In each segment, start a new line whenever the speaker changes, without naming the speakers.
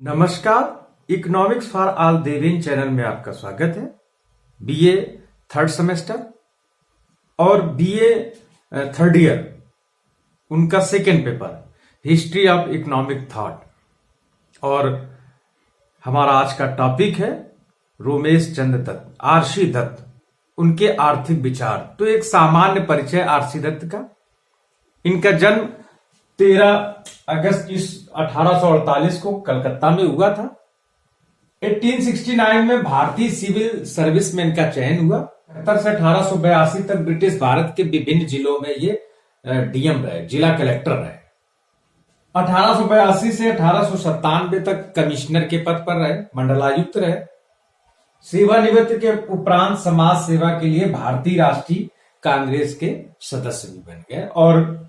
नमस्कार, economics for all Deven channel में आपका स्वागत है। बीए थर्ड सेमेस्टर और बीए थर्ड ईयर उनका second paper history of economic thought और हमारा आज का टॉपिक है रोमेश चंद्र दत्त, आरसी दत्त, उनके आर्थिक विचार। तो एक सामान्य परिचय आरसी दत्त का। इनका जन्म 13 अगस्त 1848 को कलकत्ता में हुआ था। 1869 में भारतीय सिविल सर्विस में इनका चयन हुआ। 1870 से 1882 तक ब्रिटिश भारत के विभिन्न जिलों में ये डीएम रहे, जिला कलेक्टर रहे। 1882 से 1897 तक कमिश्नर के पद पर रहे, मंडलायुक्त रहे। सेवानिवृत्ति के उपरांत समाज सेवा के लिए भारतीय राष्ट्रीय कांग्रेस के सदस्य भी बन गए और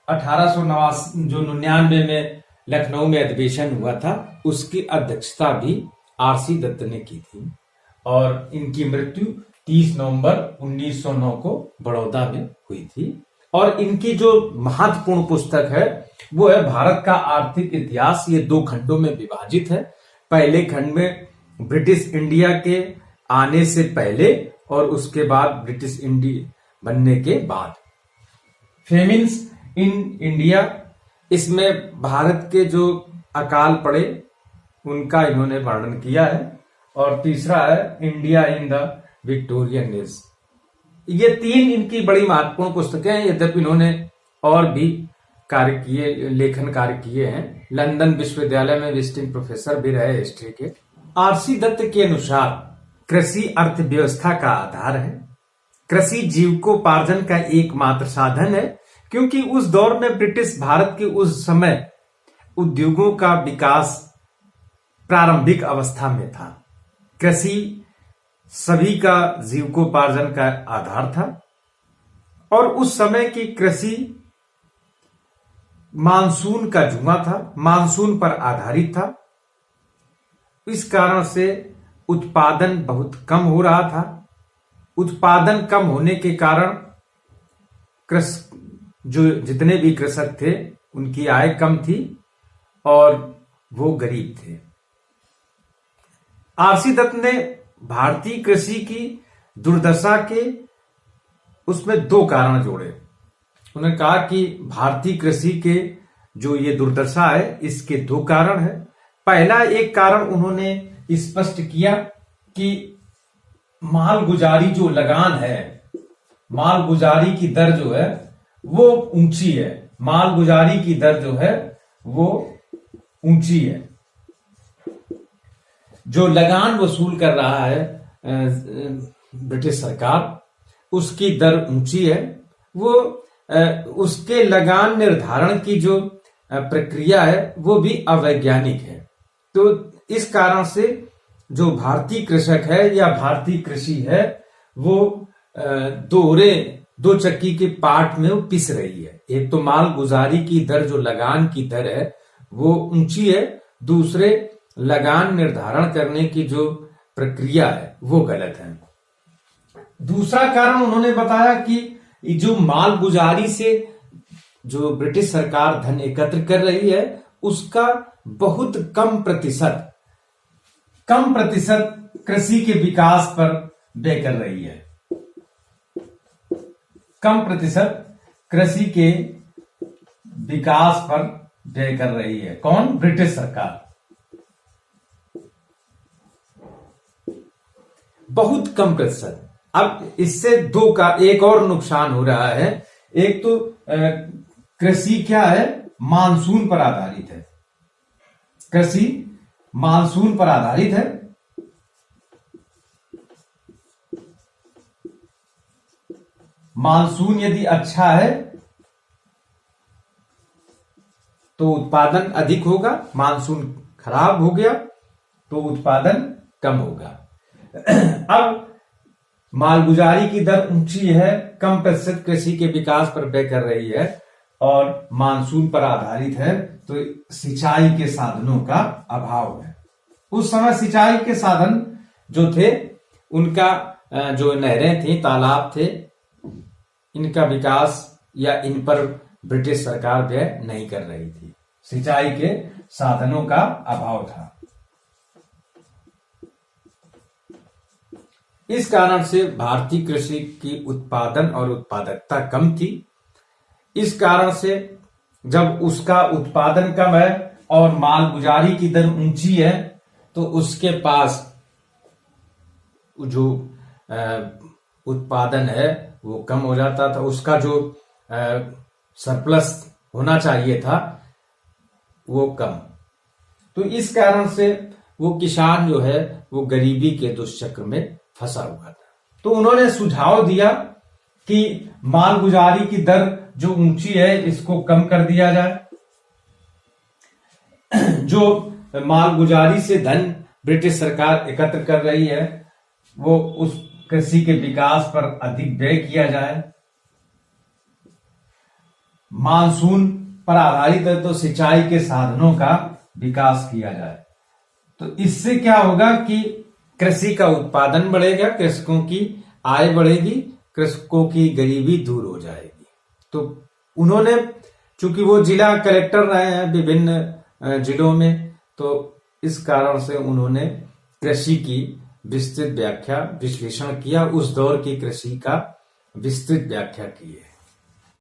1899 में लखनऊ में अधिवेशन हुआ था, उसकी अध्यक्षता भी आरसी दत्त ने की थी और इनकी मृत्यु 30 नवंबर 1909 को बड़ौदा में हुई थी। और इनकी जो महत्वपूर्ण पुस्तक है वो है भारत का आर्थिक इतिहास। ये 2 खंडों में विभाजित है। पहले खंड में ब्रिटिश इंडिया के आने से पहले और उसके बाद ब्रिटिश इंडिया बनने के बाद, फेमिन्स इन इंडिया, इसमें भारत के जो अकाल पड़े उनका इन्होंने वर्णन किया है। और तीसरा है India in the Victorian age. ये 3 इनकी बड़ी महत्वपूर्ण पुस्तकें हैं, यद्यपि इन्होंने और भी कार्य किए, लेखन कार्य किए हैं। लंदन विश्वविद्यालय में विजिटिंग प्रोफेसर भी रहे हिस्ट्री के। आरसी दत्त के अनुसार कृषि अर्थव्यवस्था का आधार है। कृषि जीविकोपार्जन का एकमात्र साधन है, क्योंकि उस दौर में ब्रिटिश भारत के उस समय उद्योगों का विकास प्रारंभिक अवस्था में था। कृषि सभी का जीविकोपार्जन का आधार था और उस समय की कृषि मानसून का जुआ था, मानसून पर आधारित था। इस कारण से उत्पादन बहुत कम हो रहा था। उत्पादन कम होने के कारण जो जितने भी कृषक थे उनकी आय कम थी और वो गरीब थे। आरसी दत्त ने भारतीय कृषि की दुर्दशा के उसमें 2 कारण जोड़े। उन्होंने कहा कि भारतीय कृषि के जो ये दुर्दशा है इसके 2 कारण है। पहला एक कारण उन्होंने स्पष्ट किया कि मालगुजारी जो लगान है, मालगुजारी की दर जो है वो ऊंची है। मालगुजारी की दर जो है वो ऊंची है। जो लगान वसूल कर रहा है ब्रिटिश सरकार, उसकी दर ऊंची है। वो उसके लगान निर्धारण की जो प्रक्रिया है वो भी अवैज्ञानिक है। तो इस कारण से जो भारतीय कृषक है या भारतीय कृषि है वो दो चक्की के पार्ट में वो पिस रही है। एक तो माल गुजारी की दर, जो लगान की दर है वो ऊंची है, दूसरे लगान निर्धारण करने की जो प्रक्रिया है वो गलत है। दूसरा कारण उन्होंने बताया कि जो माल गुजारी से जो ब्रिटिश सरकार धन एकत्र कर रही है उसका बहुत कम प्रतिशत कृषि के विकास पर व्यय कर रही है। कम प्रतिशत कृषि के विकास पर व्यय कर रही है। कौन? ब्रिटिश सरकार। बहुत कम प्रतिशत। अब इससे 2 का एक और नुकसान हो रहा है। एक तो कृषि क्या है, मानसून पर आधारित है। कृषि मानसून पर आधारित है। मानसून यदि अच्छा है तो उत्पादन अधिक होगा, मानसून खराब हो गया तो उत्पादन कम होगा। अब मालगुजारी की दर ऊंची है, कम प्रतिशत कृषि के विकास पर व्यय कर रही है और मानसून पर आधारित है, तो सिंचाई के साधनों का अभाव है। उस समय सिंचाई के साधन जो थे उनका जो नहरें थी, तालाब थे, इनका विकास या इन पर ब्रिटिश सरकार व्यय नहीं कर रही थी। सिंचाई के साधनों का अभाव था। इस कारण से भारतीय कृषि की उत्पादन और उत्पादकता कम थी। इस कारण से जब उसका उत्पादन कम है और माल गुजारी की दर ऊंची है तो उसके पास जो उत्पादन है वो कम हो जाता था, उसका जो सरप्लस होना चाहिए था वो कम। तो इस कारण से वो किसान जो है वो गरीबी के दुष्चक्र में फंसा हुआ था। तो उन्होंने सुझाव दिया कि माल गुजारी की दर जो ऊंची है इसको कम कर दिया जाए। जो माल गुजारी से धन ब्रिटिश सरकार एकत्र कर रही है वो उस कृषि के विकास पर अधिक व्यय किया जाए। मानसून पर आधारित है तो सिंचाई के साधनों का विकास किया जाए। तो इससे क्या होगा कि कृषि का उत्पादन बढ़ेगा, कृषकों की आय बढ़ेगी, कृषकों की गरीबी दूर हो जाएगी। तो उन्होंने, चूंकि वो जिला कलेक्टर रहे हैं विभिन्न जिलों में, तो इस कारण से उन्होंने कृषि की विस्तृत व्याख्या विश्लेषण किया, उस दौर की कृषि का विस्तृत व्याख्या की है।